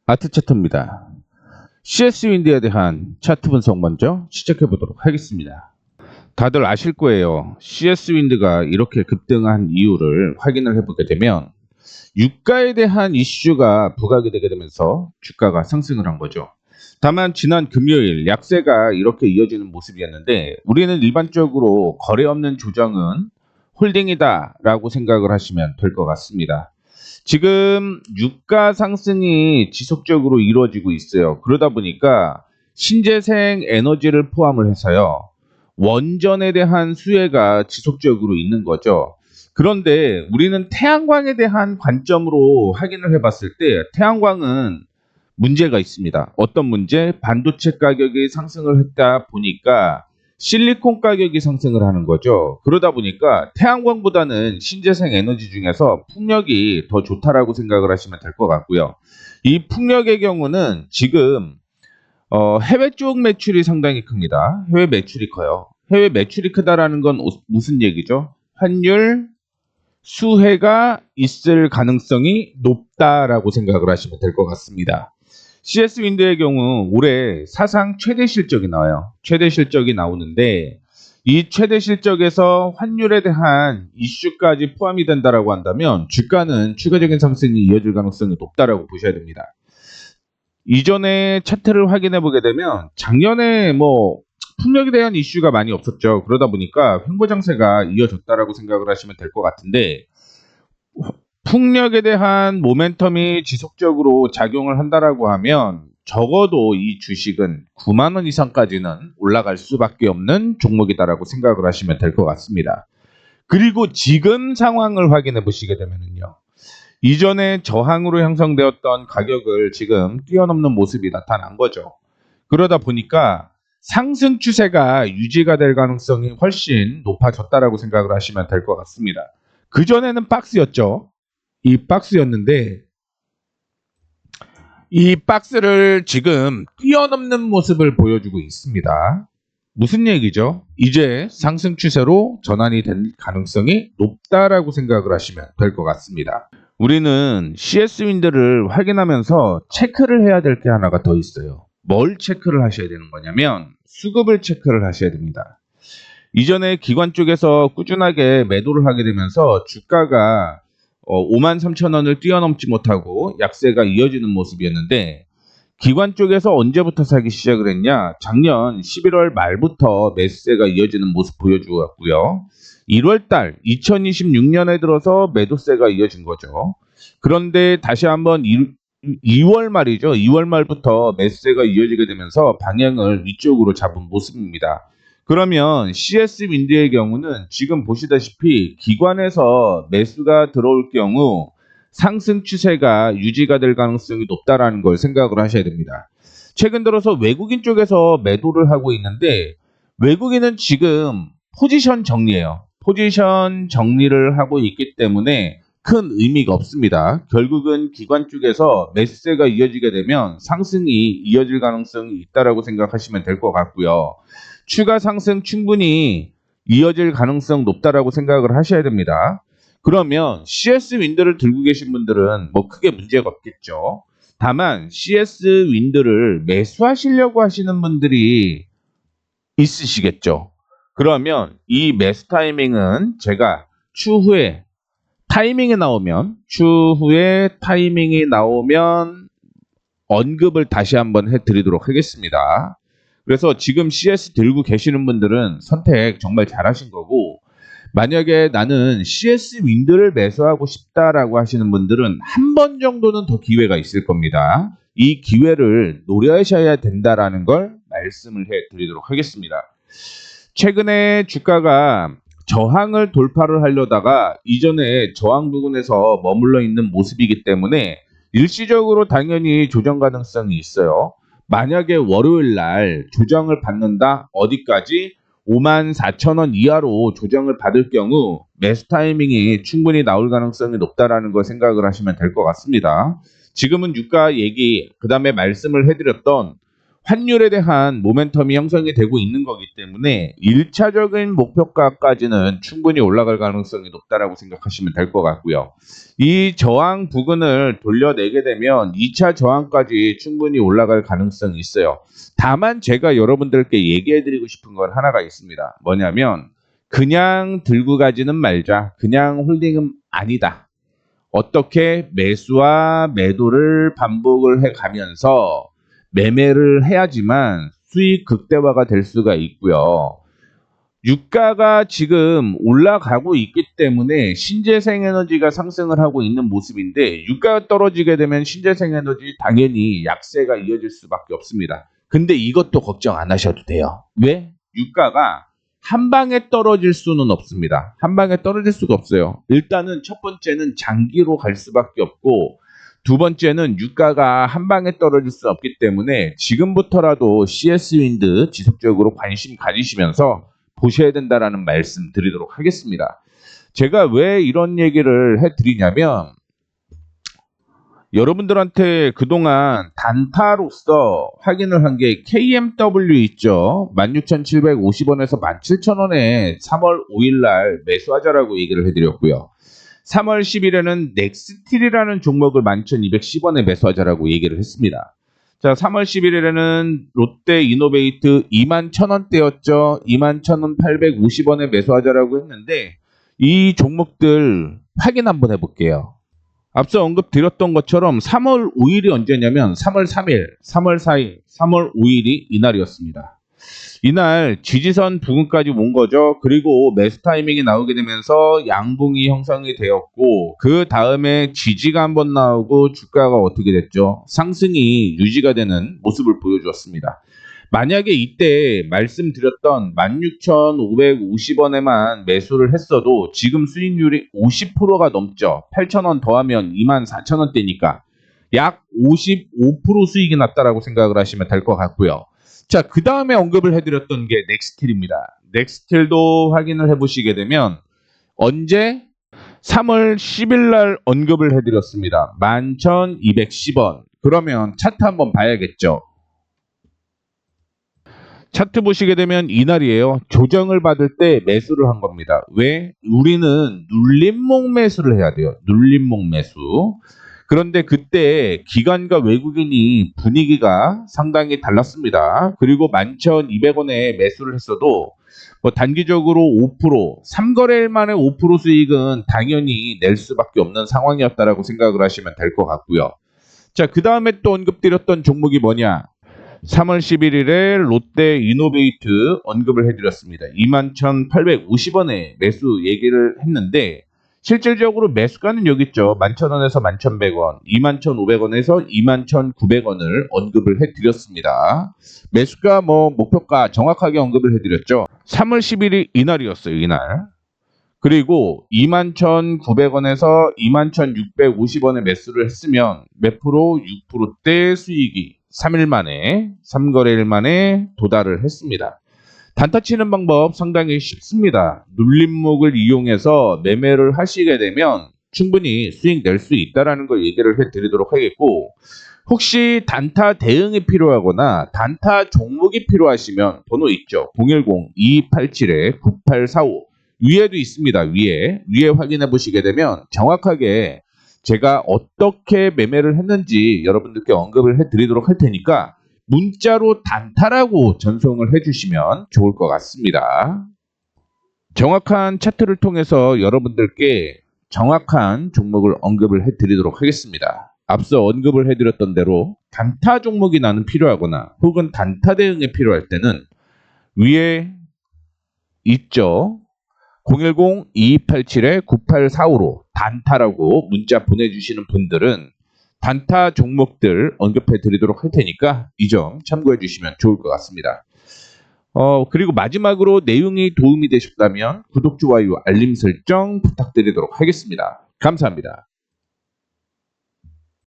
아트차트입니다. CS 윈드에 대한 차트 분석 먼저 시작해 보도록 하겠습니다. 다들 아실 거예요. CS 윈드가 이렇게 급등한 이유를 확인을 해보게 되면 유가에 대한 이슈가 부각이 되게 되면서 주가가 상승을 한 거죠. 다만 지난 금요일 약세가 이렇게 이어지는 모습이었는데 우리는 일반적으로 거래 없는 조정은 홀딩이다 라고 생각을 하시면 될 것 같습니다. 지금 유가 상승이 지속적으로 이루어지고 있어요. 그러다 보니까 신재생 에너지를 포함을 해서요. 원전에 대한 수혜가 지속적으로 있는 거죠. 그런데 우리는 태양광에 대한 관점으로 확인을 해봤을 때 태양광은 문제가 있습니다. 어떤 문제? 반도체 가격이 상승을 했다 보니까 실리콘 가격이 상승을 하는 거죠. 그러다 보니까 태양광보다는 신재생 에너지 중에서 풍력이 더 좋다라고 생각을 하시면 될 것 같고요. 이 풍력의 경우는 지금 해외 쪽 매출이 상당히 큽니다. 해외 매출이 커요. 해외 매출이 크다라는 건 무슨 얘기죠? 환율 수혜가 있을 가능성이 높다라고 생각을 하시면 될 것 같습니다. CS 윈드의 경우 올해 사상 최대 실적이 나와요. 최대 실적이 나오는데 이 최대 실적에서 환율에 대한 이슈까지 포함이 된다라고 한다면 주가는 추가적인 상승이 이어질 가능성이 높다라고 보셔야 됩니다. 이전에 차트를 확인해 보게 되면 작년에 풍력에 대한 이슈가 많이 없었죠. 그러다 보니까 횡보장세가 이어졌다라고 생각을 하시면 될 것 같은데 풍력에 대한 모멘텀이 지속적으로 작용을 한다라고 하면 적어도 이 주식은 9만 원 이상까지는 올라갈 수밖에 없는 종목이다라고 생각을 하시면 될 것 같습니다. 그리고 지금 상황을 확인해 보시게 되면요. 이전에 저항으로 형성되었던 가격을 지금 뛰어넘는 모습이 나타난 거죠. 그러다 보니까 상승 추세가 유지가 될 가능성이 훨씬 높아졌다라고 생각을 하시면 될 것 같습니다. 그전에는 박스였죠. 이 박스였는데 이 박스를 지금 뛰어넘는 모습을 보여주고 있습니다. 무슨 얘기죠? 이제 상승 추세로 전환이 될 가능성이 높다라고 생각을 하시면 될 것 같습니다. 우리는 CS 윈드를 확인하면서 체크를 해야 될 게 하나가 더 있어요. 뭘 체크를 하셔야 되는 거냐면 수급을 체크를 하셔야 됩니다. 이전에 기관 쪽에서 꾸준하게 매도를 하게 되면서 주가가 53,000원을 뛰어넘지 못하고 약세가 이어지는 모습이었는데 기관 쪽에서 언제부터 사기 시작을 했냐? 작년 11월 말부터 매수세가 이어지는 모습 보여주었고요. 1월달 2026년에 들어서 매도세가 이어진 거죠. 그런데 다시 한번 2월 말이죠. 2월 말부터 매수세가 이어지게 되면서 방향을 위쪽으로 잡은 모습입니다. 그러면 CS 윈드의 경우는 지금 보시다시피 기관에서 매수가 들어올 경우 상승 추세가 유지가 될 가능성이 높다라는 걸 생각을 하셔야 됩니다. 최근 들어서 외국인 쪽에서 매도를 하고 있는데 외국인은 지금 포지션 정리예요. 포지션 정리를 하고 있기 때문에 큰 의미가 없습니다. 결국은 기관 쪽에서 매수세가 이어지게 되면 상승이 이어질 가능성이 있다라고 생각하시면 될 것 같고요. 추가 상승 충분히 이어질 가능성 높다라고 생각을 하셔야 됩니다. 그러면 CS 윈드를 들고 계신 분들은 크게 문제가 없겠죠. 다만 CS 윈드를 매수하시려고 하시는 분들이 있으시겠죠. 그러면 이 매수 타이밍은 제가 추후에 타이밍이 나오면 언급을 다시 한번 해드리도록 하겠습니다. 그래서 지금 CS 들고 계시는 분들은 선택 정말 잘하신 거고 만약에 나는 CS 윈드를 매수하고 싶다라고 하시는 분들은 한 번 정도는 더 기회가 있을 겁니다. 이 기회를 노려셔야 된다라는 걸 말씀을 해드리도록 하겠습니다. 최근에 주가가 저항을 돌파를 하려다가 이전에 저항 부근에서 머물러 있는 모습이기 때문에 일시적으로 당연히 조정 가능성이 있어요. 만약에 월요일 날 조정을 받는다 어디까지 54,000원 이하로 조정을 받을 경우 매수 타이밍이 충분히 나올 가능성이 높다라는 걸 생각을 하시면 될 것 같습니다. 지금은 유가 얘기 그 다음에 말씀을 해드렸던 환율에 대한 모멘텀이 형성이 되고 있는 거기 때문에 1차적인 목표가까지는 충분히 올라갈 가능성이 높다라고 생각하시면 될 것 같고요. 이 저항 부근을 돌려내게 되면 2차 저항까지 충분히 올라갈 가능성이 있어요. 다만 제가 여러분들께 얘기해드리고 싶은 건 하나가 있습니다. 뭐냐면 그냥 들고 가지는 말자. 그냥 홀딩은 아니다. 어떻게 매수와 매도를 반복을 해가면서 매매를 해야지만 수익 극대화가 될 수가 있고요. 유가가 지금 올라가고 있기 때문에 신재생에너지가 상승을 하고 있는 모습인데 유가가 떨어지게 되면 신재생에너지 당연히 약세가 이어질 수밖에 없습니다. 근데 이것도 걱정 안 하셔도 돼요. 왜? 유가가 한 방에 떨어질 수는 없습니다. 한 방에 떨어질 수가 없어요. 일단은 첫 번째는 장기로 갈 수밖에 없고 두 번째는 유가가 한 방에 떨어질 수 없기 때문에 지금부터라도 CS 윈드 지속적으로 관심 가지시면서 보셔야 된다라는 말씀 드리도록 하겠습니다. 제가 왜 이런 얘기를 해드리냐면 여러분들한테 그동안 단타로서 확인을 한 게 KMW 있죠. 16,750원에서 17,000원에 3월 5일날 매수하자라고 얘기를 해드렸고요. 3월 10일에는 넥스틸이라는 종목을 11,210원에 매수하자라고 얘기를 했습니다. 자, 3월 11일에는 롯데 이노베이트 21,000원대였죠. 21,850원에 매수하자라고 했는데 이 종목들 확인 한번 해볼게요. 앞서 언급드렸던 것처럼 3월 5일이 언제냐면 3월 3일, 3월 4일, 3월 5일이 이날이었습니다. 이날 지지선 부근까지 온 거죠. 그리고 매수 타이밍이 나오게 되면서 양봉이 형성이 되었고 그 다음에 지지가 한번 나오고 주가가 어떻게 됐죠? 상승이 유지가 되는 모습을 보여주었습니다. 만약에 이때 말씀드렸던 16,550원에만 매수를 했어도 지금 수익률이 50%가 넘죠. 8,000원 더하면 24,000원대니까 약 55% 수익이 났다라고 생각을 하시면 될 것 같고요. 자, 그 다음에 언급을 해드렸던 게 넥스틸입니다. 넥스틸도 확인을 해보시게 되면 언제? 3월 10일 날 언급을 해드렸습니다. 11,210원. 그러면 차트 한번 봐야겠죠. 차트 보시게 되면 이날이에요. 조정을 받을 때 매수를 한 겁니다. 왜? 우리는 눌림목 매수를 해야 돼요. 눌림목 매수. 그런데 그때 기관과 외국인이 분위기가 상당히 달랐습니다. 그리고 11,200원에 매수를 했어도 뭐 단기적으로 5%, 3거래일 만에 5% 수익은 당연히 낼 수밖에 없는 상황이었다라고 생각을 하시면 될 것 같고요. 자, 그 다음에 또 언급드렸던 종목이 뭐냐? 3월 11일에 롯데 이노베이트 언급을 해드렸습니다. 21,850원에 매수 얘기를 했는데 실질적으로 매수가는 여기 있죠. 11,000원에서 11,100원, 21,500원에서 21,900원을 언급을 해드렸습니다. 매수가 목표가 정확하게 언급을 해드렸죠. 3월 10일이 이날이었어요. 이날. 그리고 21,900원에서 21,650원에 매수를 했으면 몇 프로? 6%대 수익이 3일 만에, 3거래일 만에 도달을 했습니다. 단타 치는 방법 상당히 쉽습니다. 눌림목을 이용해서 매매를 하시게 되면 충분히 수익 낼 수 있다는 걸 얘기를 해드리도록 하겠고 혹시 단타 대응이 필요하거나 단타 종목이 필요하시면 번호 있죠. 010-2287-9845 위에도 있습니다. 위에 확인해 보시게 되면 정확하게 제가 어떻게 매매를 했는지 여러분들께 언급을 해드리도록 할 테니까 문자로 단타라고 전송을 해주시면 좋을 것 같습니다. 정확한 차트를 통해서 여러분들께 정확한 종목을 언급을 해드리도록 하겠습니다. 앞서 언급을 해드렸던 대로 단타 종목이 나는 필요하거나 혹은 단타 대응에 필요할 때는 위에 있죠. 010-2287-9845로 단타라고 문자 보내주시는 분들은 단타 종목들 언급해 드리도록 할 테니까 이 점 참고해 주시면 좋을 것 같습니다. 그리고 마지막으로 내용이 도움이 되셨다면 구독, 좋아요, 알림 설정 부탁드리도록 하겠습니다. 감사합니다.